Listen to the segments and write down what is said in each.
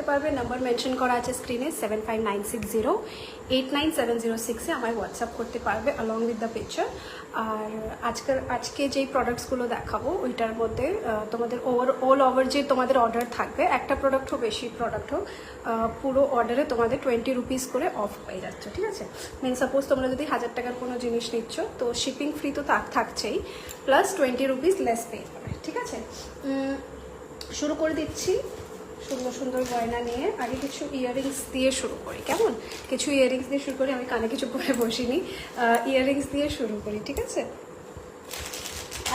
পারবে। Number mention করা আছে স্ক্রিনে 7596089706 আমায় হোয়াটসঅ্যাপ করতে পারবে অলং উইথ দ্য পিকচার। আর আজকে যেই প্রোডাক্টসগুলো দেখাবো ওইটার মধ্যে তোমাদের অল ওভার যে তোমাদের অর্ডার থাকবে, একটা প্রোডাক্ট হোক বেশি প্রোডাক্ট হোক, পুরো অর্ডারে তোমাদের 20 রুপিস করে অফ পেয়ে যাচ্ছে। ঠিক আছে, মিন সাপোজ তোমরা যদি 1000 টাকার কোনো জিনিস নিচ্ছ তো শিপিং ফ্রি তো থাকছেই, প্লাস 20 রুপিস লেস পে হবে। ঠিক আছে, শুরু করে দিচ্ছি সুন্দর সুন্দর গয়না নিয়ে। আগে কিছু ইয়াররিংস দিয়ে শুরু করি, কেমন? কিছু ইয়াররিংস দিয়ে শুরু করি, আমি কানে কিছু পরে বসিনি, ইয়াররিংস দিয়ে শুরু করি। ঠিক আছে,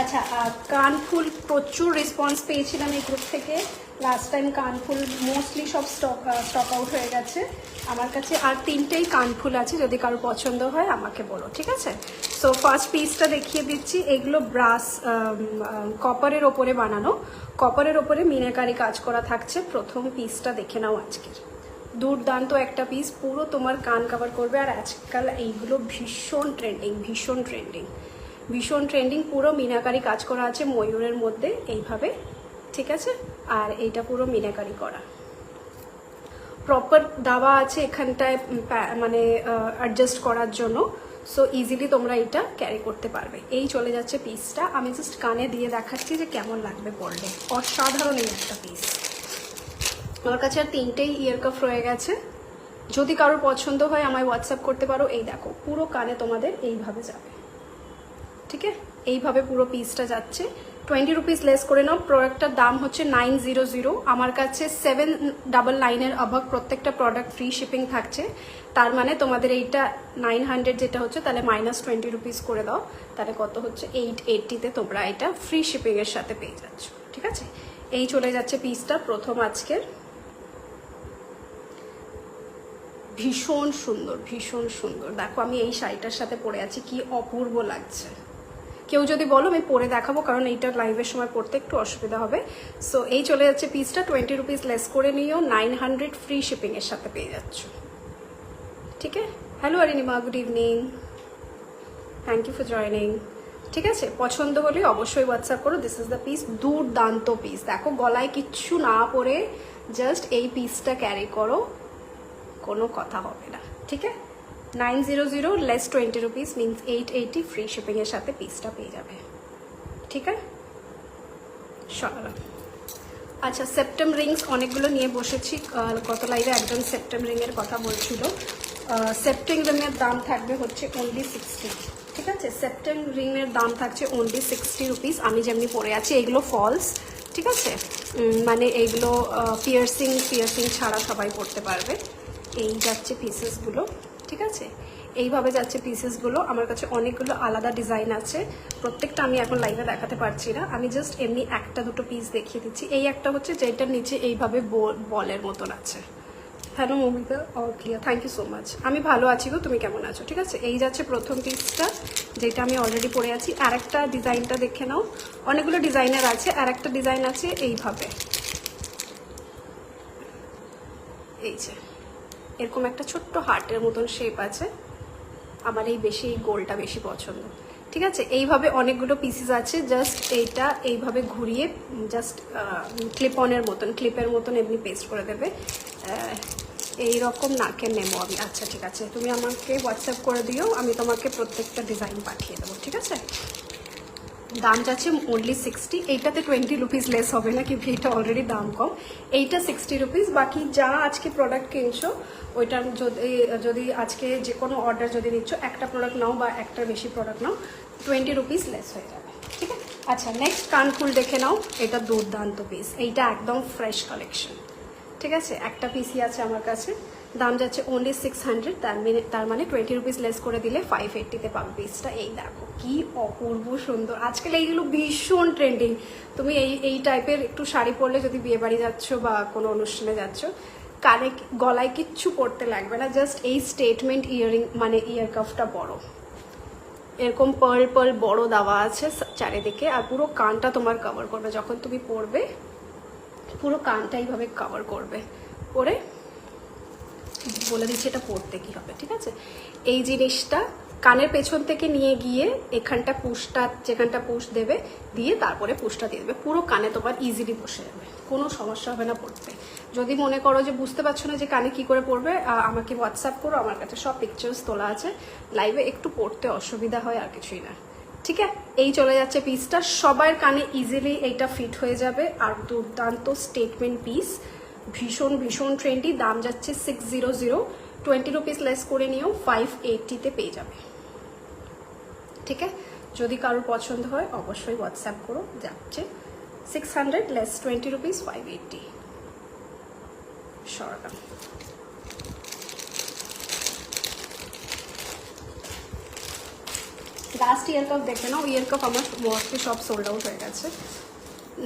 আচ্ছা, কানফুল প্রচুর রেসপন্স পেয়েছিলাম এই গ্রুপ থেকে। লাস্ট টাইম কানফুল মোস্টলি সব স্টক আউট হয়ে গেছে। আমার কাছে আর 3টেই কানফুল আছে, যদি কারো পছন্দ হয় আমাকে বলো। ঠিক আছে, সো ফার্স্ট পিসটা দেখিয়ে দিচ্ছি। এগুলো ব্রাস কপারের ওপরে বানানো, কপারের ওপরে মিনাকারি কাজ করা থাকছে। প্রথম পিসটা দেখে নাও আজকের, দুর্দান্ত একটা পিস, পুরো তোমার কান কভার করবে। আর আজকাল এইগুলো ভীষণ ট্রেন্ডিং, পুরো মিনাকারি কাজ করা আছে ময়ূরের মধ্যে এইভাবে। ঠিক আছে, আর এইটা পুরো মিনাকারি করা, প্রপার দেওয়া আছে এখানটায় মানে অ্যাডজাস্ট করার জন্য, সো ইজিলি তোমরা এটা ক্যারি করতে পারবে। এই চলে যাচ্ছে পিসটা, আমি জাস্ট কানে দিয়ে দেখাচ্ছি যে কেমন লাগবে পরলে। অসাধারণ এই একটা পিস। আমার কাছে আর 3টেই ইয়ার কাফ রয়ে গেছে, যদি কারোর পছন্দ হয় আমায় হোয়াটসঅ্যাপ করতে পারো। এই দেখো পুরো কানে তোমাদের এইভাবে যাবে। ঠিক আছে, এইভাবে পুরো পিসটা যাচ্ছে। 20 রুপিস লেস করে নাও। প্রোডাক্টটার দাম হচ্ছে 900। আমার কাছে 799 অবাক প্রত্যেকটা প্রোডাক্ট ফ্রি শিপিং থাকছে। তার মানে তোমাদের এইটা 900 যেটা হচ্ছে, তাহলে -20 রুপিস করে দাও, তাহলে কত হচ্ছে 880-তে তোমরা এটা ফ্রি শিপিংয়ের সাথে পেয়ে যাচ্ছ। ঠিক আছে, এই চলে যাচ্ছে পিসটা প্রথম আজকের। ভীষণ সুন্দর। দেখো আমি এই শাড়িটার সাথে পরে আছি, কি অপূর্ব লাগছে। কেউ যদি বলো আমি পরে দেখাবো, কারণ এইটা লাইভের সময় পড়তে একটু অসুবিধা হবে। সো এই চলে যাচ্ছে পিসটা, 20 রুপিস লেস করে নিও, 900 ফ্রি শিপিংয়ের সাথে পেয়ে যাচ্ছ। ঠিক আছে, hello Arinima, good evening, thank you for joining. ঠিক আছে, পছন্দ হলে অবশ্যই হোয়াটসঅ্যাপ করো। দিস ইজ দ্য পিস, দুর্দান্ত পিস। দেখো গলায় কিচ্ছু না পরে জাস্ট এই পিসটা ক্যারি করো, কোনো কথা হবে না। ঠিক আছে, 900 লেস 20 রুপিস মিনস 880 ফ্রি শিপিংয়ের সাথে পিসটা পেয়ে যাবে। ঠিক আছে, সকাল। আচ্ছা, সেপ্টেম রিংস অনেকগুলো নিয়ে বসেছি। গত লাইভে একজন সেপ্টেম রিংয়ের কথা বলছিল। সেপ্টেম রিংয়ের দাম থাকবে হচ্ছে অনলি 60। ঠিক আছে, সেপ্টেম রিংয়ের দাম থাকছে অনলি 60 রুপিস। আমি যেমনি পরে আছি, এগুলো ফলস। ঠিক আছে, মানে এইগুলো পিয়ার্সিং ছাড়া সবাই পরতে পারবে। এই যাচ্ছে পিসেসগুলো। ঠিক আছে, এইভাবে যাচ্ছে পিসেসগুলো। আমার কাছে অনেকগুলো আলাদা ডিজাইন আছে, প্রত্যেকটা আমি এখন লাইভে দেখাতে পারছি না, আমি জাস্ট এমনি একটা দুটো পিস দেখিয়ে দিচ্ছি। এই একটা হচ্ছে যেটার নিচে এইভাবে বলের মতন আছে। Hello Moumita, all clear, thank you so much. আমি ভালো আছি গো, তুমি কেমন আছো? ঠিক আছে, এই যাচ্ছে প্রথম পিসটা, যেটা আমি অলরেডি পরে আছি। আর একটা ডিজাইনটা দেখে নাও, অনেকগুলো ডিজাইনার আছে। আর একটা ডিজাইন আছে এইভাবে, এই যে এরকম একটা ছোট্ট হার্টের মতন শেপ আছে। আমার এই গোলটা বেশি পছন্দ। ঠিক আছে, এইভাবে অনেকগুলো পিসেস আছে। জাস্ট এইটা এইভাবে ঘুরিয়ে জাস্ট ক্লিপের মতন এমনি পেস্ট করে দেবে। এই রকম নাকের নেবো আমি। আচ্ছা ঠিক আছে, তুমি আমাকে হোয়াটসঅ্যাপ করে দিও, আমি তোমাকে প্রত্যেকটা ডিজাইন পাঠিয়ে দেবো। ঠিক আছে, দাম যাচ্ছে অনলি 60। এইটাতে 20 রুপিস লেস হবে না, কিন্তু এটা অলরেডি দাম কম। এইটা 60 রুপিস। বাকি যা আজকে প্রোডাক্ট কিনছো ওইটার যদি আজকে যে কোনো অর্ডার যদি নিচ্ছ, একটা প্রোডাক্ট নাও বা একটার বেশি প্রোডাক্ট নাও, 20 রুপিস লেস হয়ে যাবে। ঠিক আছে, আচ্ছা নেক্সট কানফুল দেখে নাও। এটা দুর্দান্ত পিস, এইটা একদম ফ্রেশ কালেকশন। ঠিক আছে, একটা পিসই আছে আমার কাছে, দাম যাচ্ছে অনলি 600। তার মানে 20 রুপিস লেস করে দিলে 580-তে পাবে পিসটা। এই দেখো কি অপূর্ব সুন্দর, আজকাল এইগুলো ভীষণ ট্রেন্ডিং। তুমি এই টাইপের একটু শাড়ি পরলে, যদি বিয়ে বাড়ি যাচ্ছ বা কোনো অনুষ্ঠানে যাচ্ছ, কানে গলায় কিচ্ছু পরতে লাগবে না, জাস্ট এই স্টেটমেন্ট ইয়ারিং মানে ইয়ার কাফটা বড়, এরকম পার্ল বড় দেওয়া আছে চারিদিকে। আর পুরো কানটা তোমার কভার করবে, যখন তুমি পরবে পুরো কানটা এইভাবে কভার করবে। পরে বলে দিচ্ছি এটা পরতে কি হবে। ঠিক আছে, এই জিনিসটা কানের পেছন থেকে নিয়ে গিয়ে এখানটা যেখানটা পুশ দেবে, দিয়ে তারপরে পুশটা দিয়ে দেবে, পুরো কানে তোমার ইজিলি বসে যাবে, কোনো সমস্যা হবে না পড়তে। যদি মনে করো যে বুঝতে পারছো না যে কানে কি করে পড়বে, আমাকে হোয়াটসঅ্যাপ করো, আমার কাছে সব পিকচার্স তোলা আছে। লাইভে একটু পড়তে অসুবিধা হয়, আর কিছুই না। ঠিক আছে, এই চলে যাচ্ছে পিসটা, সবার কানে ইজিলি এইটা ফিট হয়ে যাবে। আর দুর্দান্ত স্টেটমেন্ট পিস, ভীষণ ভীষণ ট্রেন্ডি। দাম যাচ্ছে 600, 20 রুপিস লেস করে নিও 580-তে পেয়ে যাবে। ঠিক আছে, যদি কারোর পছন্দ হয় অবশ্যই হোয়াটসঅ্যাপ করো। যাচ্ছে 600 লেস 20 রুপিস 580। সরালাম। লাস্ট ইয়ার কাপ দেখে নাও, ইয়ার কাপ আমার মোস্টলি সব সোল্ড আউট হয়ে গেছে।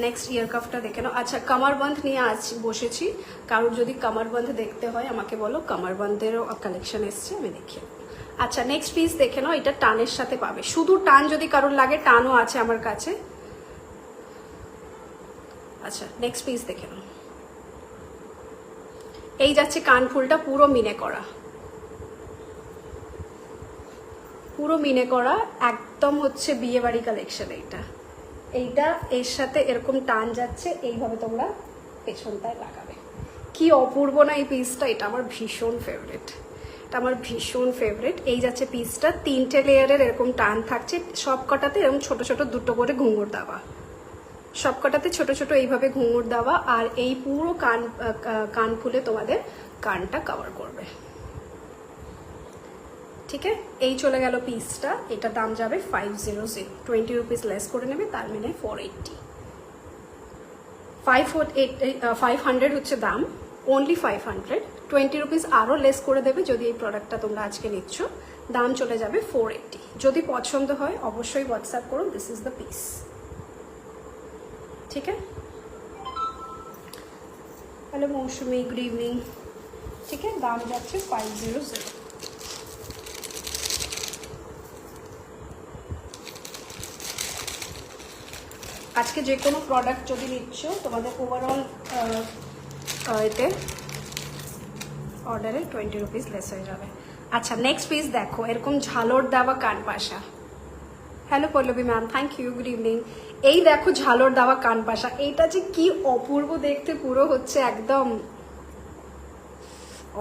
নেক্সট ইয়ার কাপটা দেখে নাও। আচ্ছা, কামারবন্ধ নিয়ে আজ বসেছি, কারোর যদি কামারবন্ধ দেখতে হয় আমাকে বলো, কামারবন্ধেরও কালেকশন এসছে, আমি দেখিয়ে। আচ্ছা, নেক্সট পিস দেখে নাও, এটা টানের সাথে পাবে। শুধু টান যদি কারোর লাগে, টানও আছে আমার কাছে। আচ্ছা, নেক্সট পিস দেখে নাও, এই যাচ্ছে কানফুলটা পুরো মিনে করা, পুরো মিনে করা, একদম হচ্ছে বিয়ে বাড়ি কালেকশন। এইটা এর সাথে এরকম টান যাচ্ছে, এইভাবে তোমরা পেছনটায় লাগাবে। কি অপূর্ব না এই পিসটা, এটা আমার ভীষণ ফেভারিট, এটা আমার ভীষণ ফেভারিট। এই যাচ্ছে পিসটা, 3টে লেয়ারের এরকম টান থাকছে, সব কটাতে এরকম ছোট ছোট 2টো করে ঘুঙুর দেওয়া, সব কটাতে ছোট ছোট এইভাবে ঘুঙুর দেওয়া। আর এই পুরো কান ফুলে তোমাদের কানটা কভার করবে। ঠিক আছে, এই চলে গেল পিসটা। এটা দাম যাবে 500, 20 রুপিস লেস করে নেবে, তার মানে 480। 500 হচ্ছে দাম, অনলি 500, 20 রুপিস আরও লেস করে দেবে যদি এই প্রোডাক্টটা তোমরা আজকে নিচ্ছ। দাম চলে যাবে 480। যদি পছন্দ হয় অবশ্যই হোয়াটসঅ্যাপ করো, দিস ইজ দ্য পিস। ঠিক আছে, হ্যালো মৌসুমি, গুড ইভিনিং। ঠিক আছে, দাম যাচ্ছে 500। আজকে যে কোনো প্রোডাক্ট যদি নিচ্ছ তোমাদের ওভারঅল এতে অর্ডারে 20 রুপিস লেস হয়ে যাবে। আচ্ছা, নেক্সট পিস দেখো, এরকম ঝালর দেওয়া কানপাশা। Hello Pallavi ma'am, thank you, good evening. এই দেখো ঝালর দেওয়া কানপাশা, এইটা যে কি অপূর্ব দেখতে, পুরো হচ্ছে একদম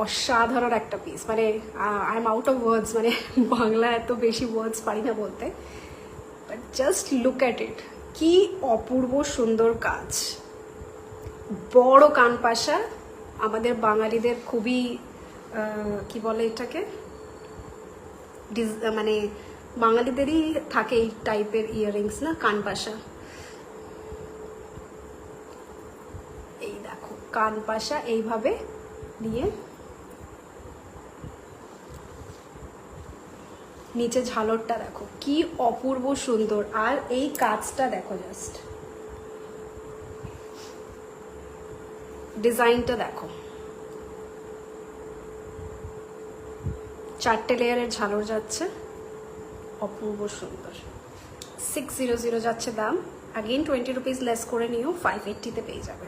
অসাধারণ একটা পিস। মানে I am out of words, মানে বাংলা এত বেশি ওয়ার্ডস পারি না বলতে, but just look at it, কি অপূর্ব সুন্দর কাজ। বড় কানপাশা, আমাদের বাঙালিদের খুবই কি বলে এটাকে, মানে বাঙালিদেরই থাকে এই টাইপের ইয়াররিংস না, কানপাশা। এই দেখো কানপাশা এইভাবে দিয়ে নিচে ঝালরটা দেখো কি অপূর্ব সুন্দর। আর এই কাজটা দেখো, জাস্ট ডিজাইনটা দেখো, 4টে লেয়ারের ঝালর যাচ্ছে, অপূর্ব সুন্দর। 600 যাচ্ছে দাম, अगेन 20 রুপিস লেস করে নিও, 580-তে পেয়ে যাবে।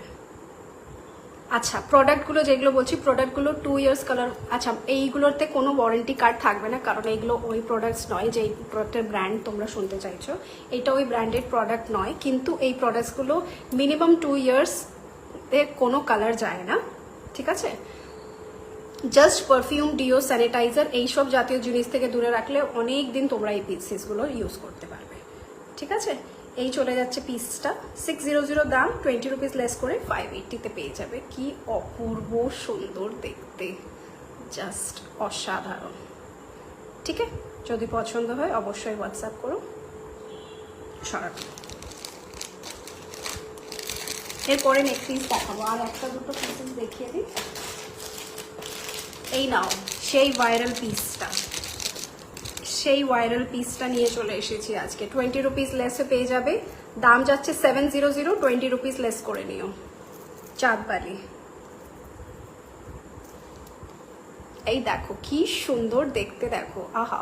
আচ্ছা, প্রোডাক্টগুলো যেগুলো বলছি, প্রোডাক্টগুলো 2 ইয়ার্স কালার। আচ্ছা, এইগুলোতে কোনো ওয়ারেন্টি কার্ড থাকবে না, কারণ এইগুলো ওই প্রোডাক্টস নয় যে এই প্রোডাক্টের ব্র্যান্ড তোমরা শুনতে চাইছো, এটা ওই ব্র্যান্ডেড প্রোডাক্ট নয়। কিন্তু এই প্রোডাক্টসগুলো মিনিমাম 2 ইয়ার্স এর কোনো কালার যায় না। ঠিক আছে, জাস্ট পারফিউম, ডিও, স্যানিটাইজার এইসব জাতীয় জিনিস থেকে দূরে রাখলে অনেক দিন তোমরা এই পিসগুলো ইউজ করতে পারবে। ঠিক আছে, এই চলে যাচ্ছে পিসটা, 600 দাম, 20 রুপিস লেস করে 580-তে পেয়ে যাবে। কি অপূর্ব সুন্দর দেখতে, জাস্ট অসাধারণ। ঠিক আছে, যদি পছন্দ হয় অবশ্যই হোয়াটসঅ্যাপ করো। সরাসরি এরপরে নেক্সট পিস দেখাবো, আর একটা দুটো পিসেস দেখিয়ে দিই। এই নাও সেই ভাইরাল পিসটা, সেই ভাইরাল পিসটা নিয়ে চলে এসেছি আজকে। 20 রুপিস লেসে পেয়ে যাবে, দাম যাচ্ছে 700, 20 রুপিস লেস করে নিও। চাঁদবালি, এই দেখো কি সুন্দর দেখতে, দেখো, আহা।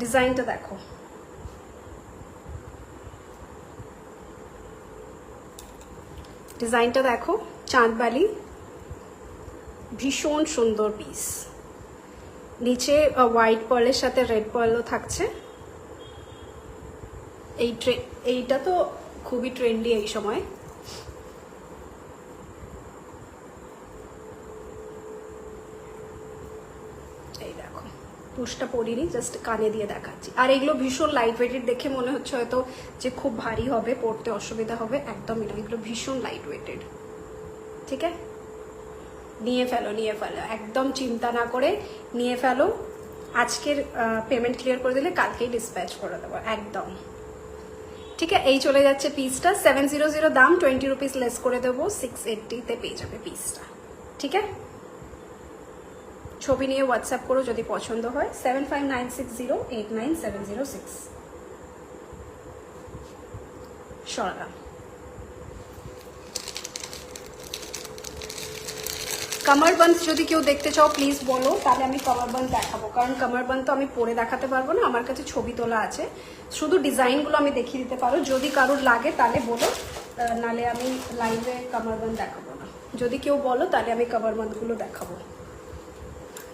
ডিজাইনটা দেখো, ডিজাইনটা দেখো, চাঁদবালি, ভীষণ সুন্দর পিস। নিচে হোয়াইট পার্লের সাথে রেড পার্লও থাকছে। এইটা তো খুবই ট্রেন্ডি এই সময়। এই দেখো, পুশটা পরিনি, জাস্ট কানে দিয়ে দেখাচ্ছি। আর এগুলো ভীষণ লাইট ওয়েটেড, দেখে মনে হচ্ছে হয়তো যে খুব ভারী হবে, পরতে অসুবিধা হবে, একদমই না, এগুলো ভীষণ লাইট ওয়েটেড। ঠিক আছে, নিয়ে ফেলো, একদম চিন্তা না করে নিয়ে ফেলো। আজকের পেমেন্ট ক্লিয়ার করে দিলে কালকেই ডিসপ্যাচ করে দেবো একদম। ঠিক আছে, এই চলে যাচ্ছে পিসটা। 700 দাম, 20 রুপিস লেস করে দেবো, 680-তে পেয়ে যাবে পিসটা। ঠিক আছে, ছবি নিয়ে হোয়াটসঅ্যাপ করো যদি পছন্দ হয়। 7596089706। সরালাম। কামারবন্দ যদি কেউ দেখতে চাও প্লিজ বলো, তাহলে আমি কামারবন্দ দেখাবো, কারণ কামারবন্দ তো আমি পরে দেখাতে পারবো না, আমার কাছে ছবি তোলা আছে, শুধু ডিজাইনগুলো আমি দেখিয়ে দিতে পারো। যদি কারোর লাগে তাহলে বলো, নালে আমি লাইভে কামারবন্দ দেখাবো না। যদি কেউ বলো তাহলে আমি কামারবন্দগুলো দেখাবো।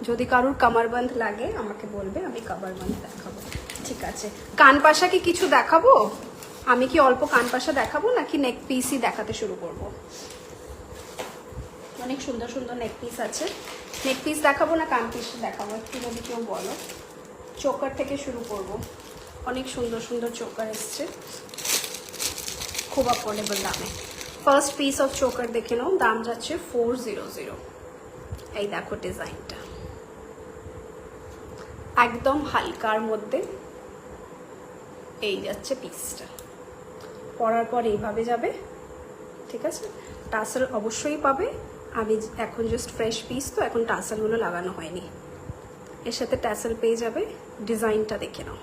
যদি কারোর কামারবন্দ লাগে আমাকে বলবে, আমি কামারবন্দ দেখাবো। ঠিক আছে, কানপাশা কি কিছু দেখাবো? আমি কি অল্প কানপাশা দেখাবো নাকি নেক পিসই দেখাতে শুরু করবো? অনেক সুন্দর সুন্দর নেক পিস আছে। নেক পিস দেখাবো না কান পিস দেখাবো, একটু যদি কেউ বলো। চোকার থেকে শুরু করব। অনেক সুন্দর সুন্দর চোকার এসছে খুব অ্যাফোর্ডেবল দামে। ফার্স্ট পিস অফ চোকার দেখে নাও, দাম যাচ্ছে 400। এই দেখো ডিজাইনটা, একদম হালকার মধ্যে এই যাচ্ছে পিসটা। পরার পর এইভাবে যাবে। ঠিক আছে, টাসেল অবশ্যই পাবে। আমি এখন জাস্ট ফ্রেশ পিস তো, এখন টাসেলগুলো লাগানো হয়নি। এর সাথে টাসেল পেয়ে যাবে। ডিজাইনটা দেখে নাও,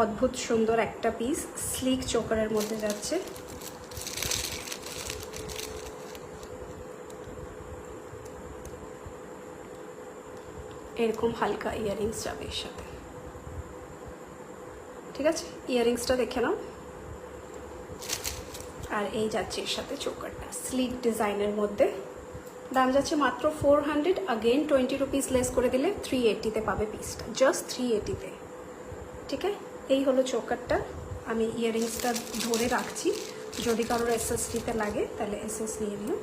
অদ্ভুত সুন্দর একটা পিস, স্লিক চোকারের মধ্যে যাচ্ছে। এরকম হালকা ইয়াররিংস যাবে এর সাথে। ঠিক আছে, ইয়াররিংসটা দেখে নাও। আর এই যাচ্ছে এর সাথে চোকারটা, স্লিক ডিজাইনের মধ্যে। দাম যাচ্ছে মাত্র 400। अगेन 20 রুপিস লেস করে দিলে 380-তে পাবে পিসটা, জাস্ট 380-তে। ঠিক আছে, এই হলো চোকারটা। আমি ইয়াররিংসটা ধরে রাখছি, যদি কারোর এসএসডিতে লাগে তাহলে এসএস নিয়ে নিও।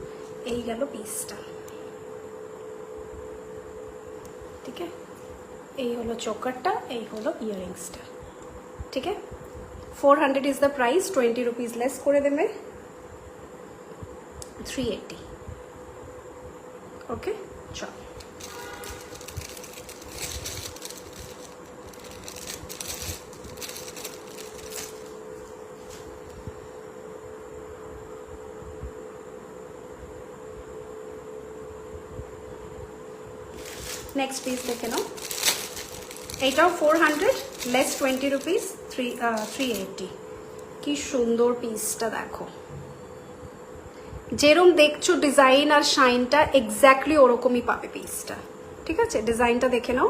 এই গেল পিসটা। ঠিক আছে, এই হলো চোকারটা, এই হলো ইয়াররিংসটা। ঠিক আছে, 400 is the price, 20 rupees less করে দেবে, 380। ওকে, চল। নেক্সট পিস দেখে নাও, এটাও 400 লেস 20 রুপিস, 380। কি সুন্দর পিসটা দেখো, যেরকম দেখছো ডিজাইন আর শাইনটা এক্স্যাক্টলি ওরকমই পাবে পিসটা। ঠিক আছে, ডিজাইনটা দেখে নাও।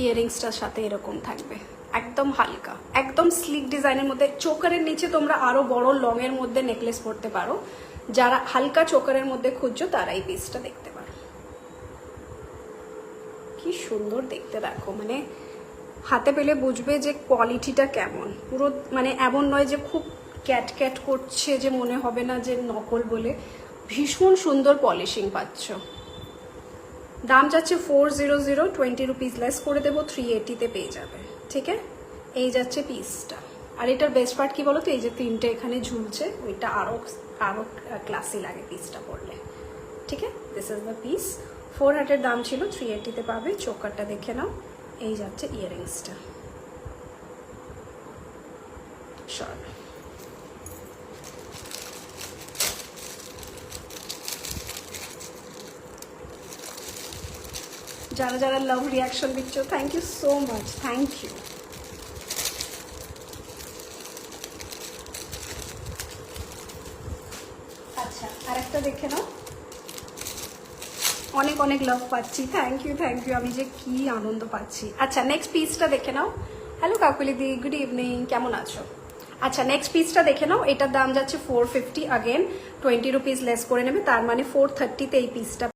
ইয়াররিংসটার সাথে এরকম থাকবে, একদম হালকা, একদম স্লিক ডিজাইনের মধ্যে। চোকারের নিচে তোমরা আরো বড় লং এর মধ্যে নেকলেস পরতে পারো। যারা হালকা চোকারের মধ্যে খুঁজছো তারা এই পিসটা দেখতে পারো। কি সুন্দর দেখতে দেখো, মানে হাতে পেলে বুঝবে যে কোয়ালিটিটা কেমন। পুরো মানে এমন নয় যে খুব ক্যাট ক্যাট করছে, যে মনে হবে না যে নকল বলে। ভীষণ সুন্দর পলিশিং পাচ্ছ। দাম যাচ্ছে 400, 20 রুপিস লেস করে দেবো, 380-তে পেয়ে যাবে। ঠিক আছে, এই যাচ্ছে পিসটা। আর এটার বেস্ট পার্ট কি বলো তো, এই যে তিনটে এখানে ঝুলছে, ওইটা আরো আরো ক্লাসি লাগে পিসটা পরলে। ঠিক আছে, দিস ইজ দ্য পিস। 400 দাম ছিল, 380-তে পাবে। চোকারটা দেখে নাও, এই যাচ্ছে ইয়াররিংসটা। শর্ট যারা যারা লাভ রিয়াকশন দিচ্ছ, thank you so much, thank you. আচ্ছা, আরেকটা দেখে নাও। অনেক অনেক লাভ পাচ্ছি, থ্যাংক ইউ আমি যে কি আনন্দ পাচ্ছি। আচ্ছা নেক্সট পিসটা দেখে নাও। হ্যালো কাকুলি দি, গুড ইভিনিং, কেমন আছো? আচ্ছা নেক্সট পিসটা দেখে নাও, এটার দাম যাচ্ছে 450, আগেন 20 রুপিস লেস করে নেবে, তার মানে 430-তে এই পিসটা